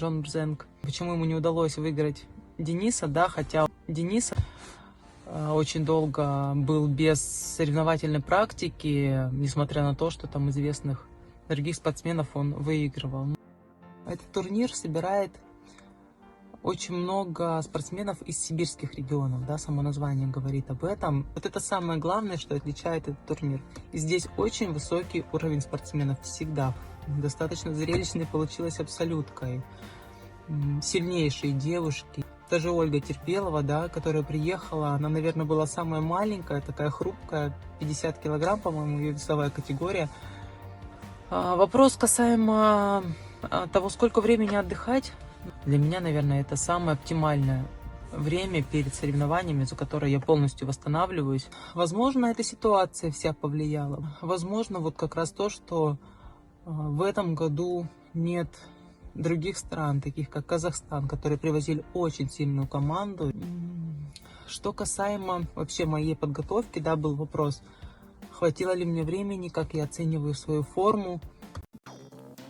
Джон Брзенк. Почему ему не удалось выиграть Дениса, да, хотя Денис очень долго был без соревновательной практики, несмотря на то, что там известных других спортсменов он выигрывал. Этот турнир собирает очень много спортсменов из сибирских регионов, да, само название говорит об этом. Вот это самое главное, что отличает этот турнир. И здесь очень высокий уровень спортсменов всегда. Достаточно зрелищной получилась абсолютка. И сильнейшие девушки. Даже Ольга Терпелова, да, которая приехала, она, наверное, была самая маленькая, такая хрупкая, 50 килограмм, по-моему, ее весовая категория. Вопрос касаемо того, сколько времени отдыхать. Для меня, наверное, это самое оптимальное время перед соревнованиями, за которое я полностью восстанавливаюсь. Возможно, эта ситуация вся повлияла. Возможно, вот как раз то, что в этом году нет других стран, таких как Казахстан, которые привозили очень сильную команду. Что касаемо вообще моей подготовки, да, был вопрос, хватило ли мне времени, как я оцениваю свою форму.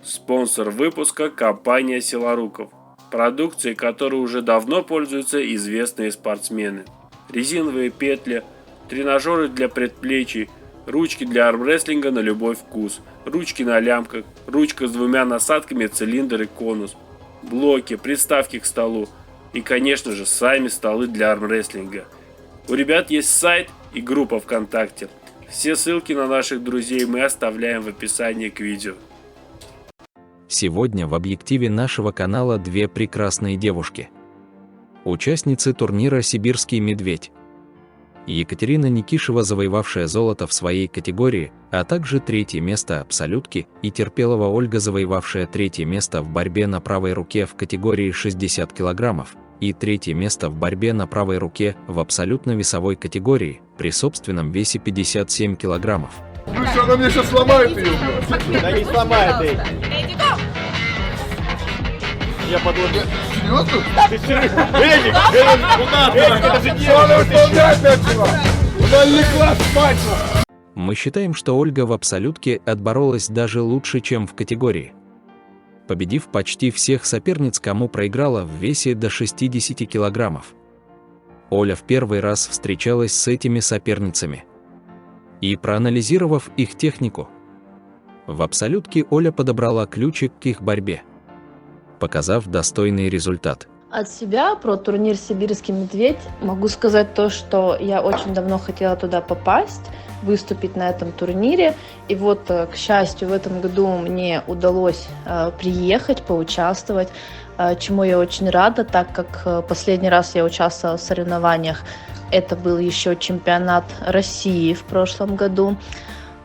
Спонсор выпуска – компания Силаруков, продукцией которой уже давно пользуются известные спортсмены. Резиновые петли, тренажеры для предплечий, ручки для армрестлинга на любой вкус, ручки на лямках, ручка с двумя насадками, цилиндр и конус, блоки, приставки к столу и, конечно же, сами столы для армрестлинга. У ребят есть сайт и группа ВКонтакте. Все ссылки на наших друзей мы оставляем в описании к видео. Сегодня в объективе нашего канала две прекрасные девушки. Участницы турнира «Сибирский медведь». Екатерина Никишева, завоевавшая золото в своей категории, а также третье место абсолютки, и Терпелова Ольга, завоевавшая третье место в борьбе на правой руке в категории 60 килограммов, и третье место в борьбе на правой руке в абсолютно-весовой категории при собственном весе 57 килограммов. Ну что, она мне сейчас сломает ее? Да не сломает ее. Я подложу. Серьезно? Эдик, это же Она выполнять начала! Она легла спать! Мы считаем, что Ольга в абсолютке отборолась даже лучше, чем в категории, победив почти всех соперниц, кому проиграла в весе до 60 килограммов. Оля в первый раз встречалась с этими соперницами и, проанализировав их технику, в абсолютке Оля подобрала ключик к их борьбе, показав достойный результат. От себя про турнир «Сибирский медведь» могу сказать то, что я очень давно хотела туда попасть, выступить на этом турнире. И вот, к счастью, в этом году мне удалось приехать, поучаствовать, чему я очень рада, так как последний раз я участвовала в соревнованиях. Это был еще чемпионат России в прошлом году.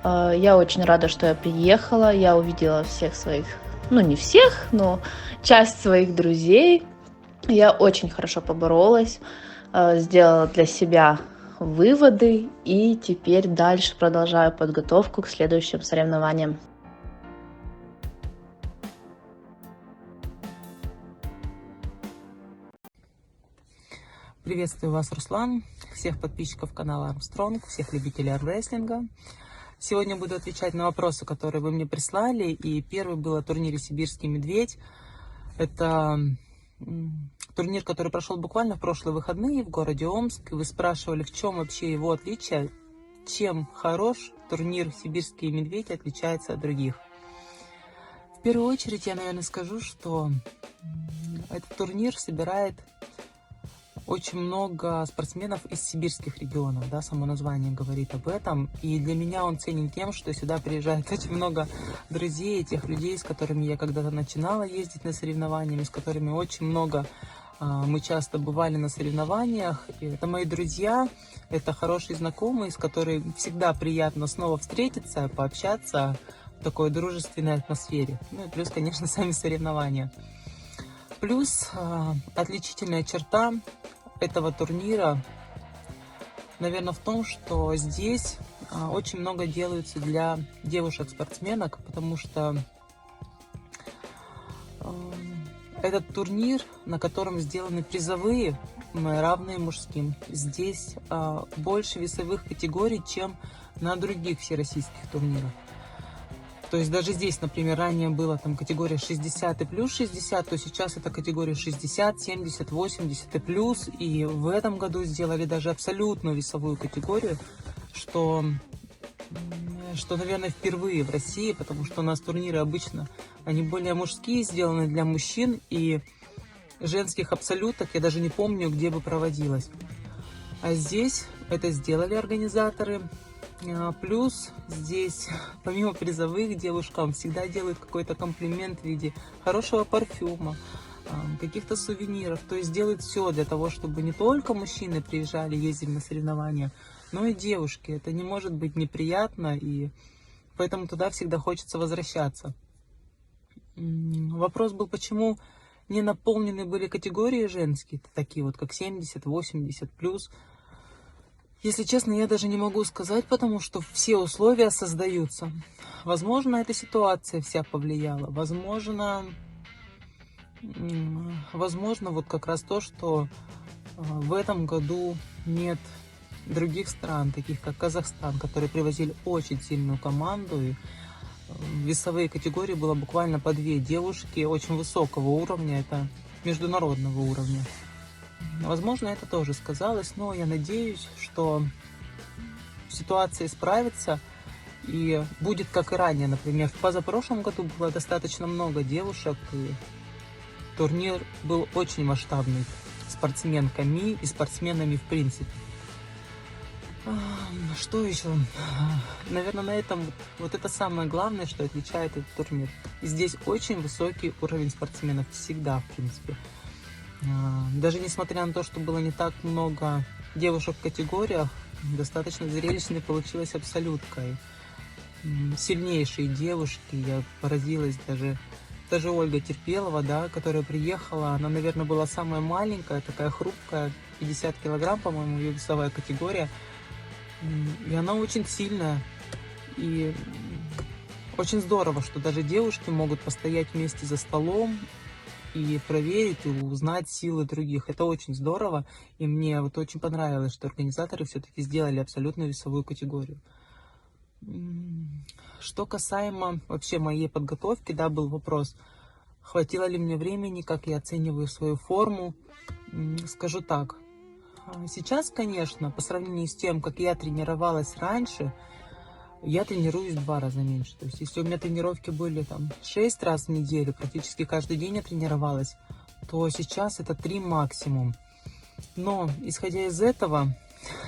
Я очень рада, что я приехала, я увидела всех своих, ну не всех, но часть своих друзей. Я очень хорошо поборолась, сделала для себя выводы и теперь дальше продолжаю подготовку к следующим соревнованиям. Приветствую вас, Руслан, всех подписчиков канала Армстронг, всех любителей армрестлинга. Сегодня буду отвечать на вопросы, которые вы мне прислали. И первый был о турнире «Сибирский медведь». Это турнир, который прошел буквально в прошлые выходные в городе Омск. И вы спрашивали, в чем вообще его отличие, чем хорош турнир «Сибирский медведь» отличается от других. В первую очередь я, наверное, скажу, что этот турнир собирает очень много спортсменов из сибирских регионов, да, само название говорит об этом. И для меня он ценен тем, что сюда приезжает очень много друзей, тех людей, с которыми я когда-то начинала ездить на соревнования, с которыми очень много мы часто бывали на соревнованиях. И это мои друзья, это хорошие знакомые, с которыми всегда приятно снова встретиться, пообщаться в такой дружественной атмосфере. Ну и плюс, конечно, сами соревнования. Плюс отличительная черта этого турнира, наверное, в том, что здесь очень много делается для девушек-спортсменок, потому что этот турнир, на котором сделаны призовые, равные мужским. Здесь больше весовых категорий, чем на других всероссийских турнирах. То есть даже здесь, например, ранее была там категория 60 и плюс 60, то сейчас это категория 60, 70, 80 и плюс. И в этом году сделали даже абсолютную весовую категорию, что, наверное, впервые в России, потому что у нас турниры обычно, они более мужские, сделаны для мужчин, и женских абсолюток я даже не помню, где бы проводилось. А здесь это сделали организаторы. Плюс здесь, помимо призовых, девушкам всегда делают какой-то комплимент в виде хорошего парфюма, каких-то сувениров. То есть делают все для того, чтобы не только мужчины приезжали, ездили на соревнования, но и девушки. Это не может быть неприятно, и поэтому туда всегда хочется возвращаться. Вопрос был, почему не наполнены были категории женские, такие вот как 70, 80 плюс. Если честно, я даже не могу сказать, потому что все условия создаются. Возможно, эта ситуация вся повлияла. Возможно, вот как раз то, что в этом году нет других стран, таких как Казахстан, которые привозили очень сильную команду. И в весовые категории было буквально по 2 девушки очень высокого уровня, это международного уровня. Возможно, это тоже сказалось, но я надеюсь, что ситуация исправится и будет как и ранее. Например, в позапрошлом году было достаточно много девушек, и турнир был очень масштабный спортсменками и спортсменами в принципе. Что еще? Наверное, на этом вот это самое главное, что отличает этот турнир. И здесь очень высокий уровень спортсменов всегда, в принципе. Даже несмотря на то, что было не так много девушек в категориях, достаточно зрелищной получилась абсолютка. И сильнейшие девушки, я поразилась, даже Ольга Терпелова, да, которая приехала, она, наверное, была самая маленькая, такая хрупкая, 50 килограмм, по-моему, ее весовая категория. И она очень сильная. И очень здорово, что даже девушки могут постоять вместе за столом и проверить, и узнать силы других. Это очень здорово, и мне вот очень понравилось, что организаторы все-таки сделали абсолютную весовую категорию. Что касаемо вообще моей подготовки, да, был вопрос, хватило ли мне времени, как я оцениваю свою форму. Скажу так, сейчас, конечно, по сравнению с тем, как я тренировалась раньше, я тренируюсь в 2 раза меньше. То есть, если у меня тренировки были там 6 раз в неделю, практически каждый день я тренировалась, то сейчас это 3 максимум. Но, исходя из этого,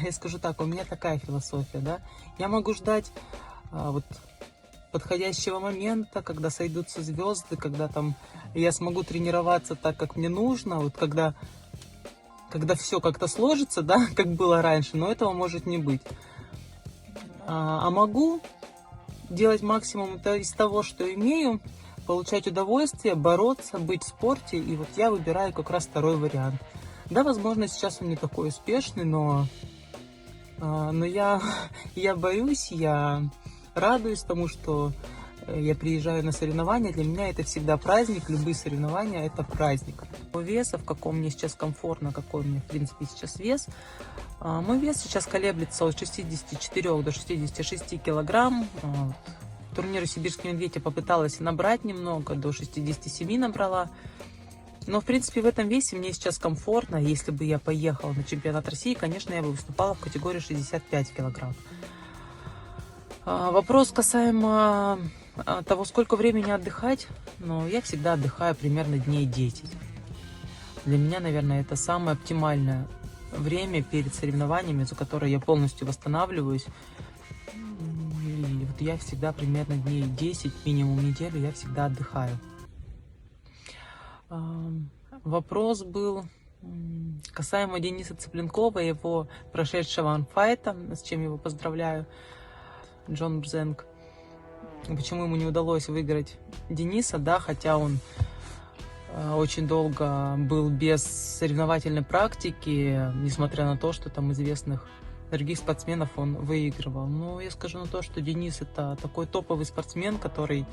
я скажу так, у меня такая философия, да, я могу ждать вот подходящего момента, когда сойдутся звезды, когда там я смогу тренироваться так, как мне нужно, вот когда все как-то сложится, да, как было раньше, но этого может не быть. А могу делать максимум из того, что имею, получать удовольствие, бороться, быть в спорте. И вот я выбираю как раз 2-й вариант. Да, возможно, сейчас он не такой успешный, но я борюсь, я радуюсь тому, что я приезжаю на соревнования. Для меня это всегда праздник, любые соревнования – это праздник. По весу, в каком мне сейчас комфортно, какой у меня, в принципе, сейчас вес. Мой вес сейчас колеблется от 64 до 66 килограмм. В турнире «Сибирский медведь» я попыталась набрать немного, до 67 набрала. Но, в принципе, в этом весе мне сейчас комфортно. Если бы я поехала на чемпионат России, конечно, я бы выступала в категории 65 килограмм. Вопрос касаемо того, сколько времени отдыхать, но я всегда отдыхаю примерно дней 10. Для меня, наверное, это самое оптимальное время перед соревнованиями, за которое я полностью восстанавливаюсь. И вот я всегда примерно дней 10, минимум неделю, я всегда отдыхаю. Вопрос был касаемо Дениса Цыпленкова, его прошедшего анфайта, с чем его поздравляю, Джон Бзенг. Почему ему не удалось выиграть Дениса, да, хотя он очень долго был без соревновательной практики, несмотря на то, что там известных других спортсменов он выигрывал. Но я скажу на то, что Денис это такой топовый спортсмен, который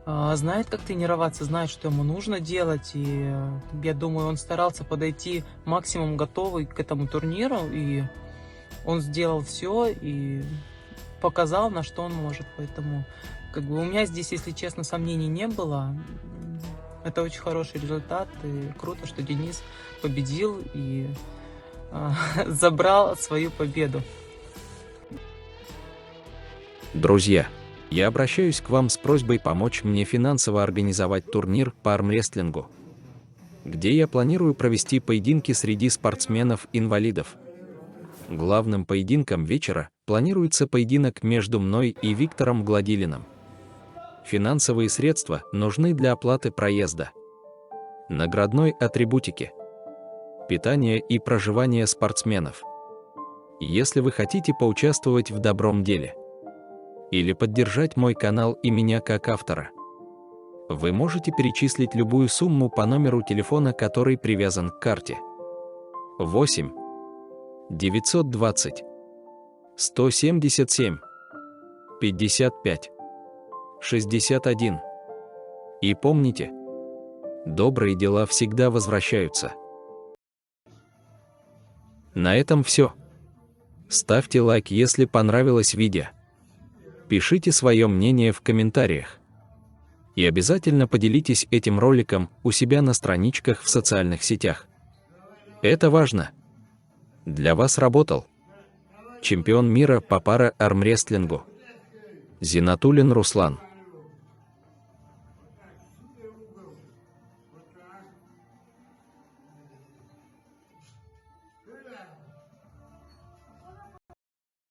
знает, как тренироваться, знает, что ему нужно делать. И я думаю, он старался подойти максимум готовый к этому турниру, и он сделал все и показал, на что он может. Поэтому Как бы у меня здесь, если честно, сомнений не было. Это очень хороший результат, и круто, что Денис победил и забрал свою победу. Друзья, я обращаюсь к вам с просьбой помочь мне финансово организовать турнир по армрестлингу, где я планирую провести поединки среди спортсменов-инвалидов. Главным поединком вечера планируется поединок между мной и Виктором Гладилиным. Финансовые средства нужны для оплаты проезда, наградной атрибутики, питания и проживания спортсменов. Если вы хотите поучаствовать в добром деле или поддержать мой канал и меня как автора, вы можете перечислить любую сумму по номеру телефона, который привязан к карте. 8 920 177 55 61. И помните, добрые дела всегда возвращаются. На этом все. Ставьте лайк, если понравилось видео. Пишите свое мнение в комментариях. И обязательно поделитесь этим роликом у себя на страничках в социальных сетях. Это важно. Для вас работал чемпион мира по пара-армрестлингу Зинатуллин Руслан.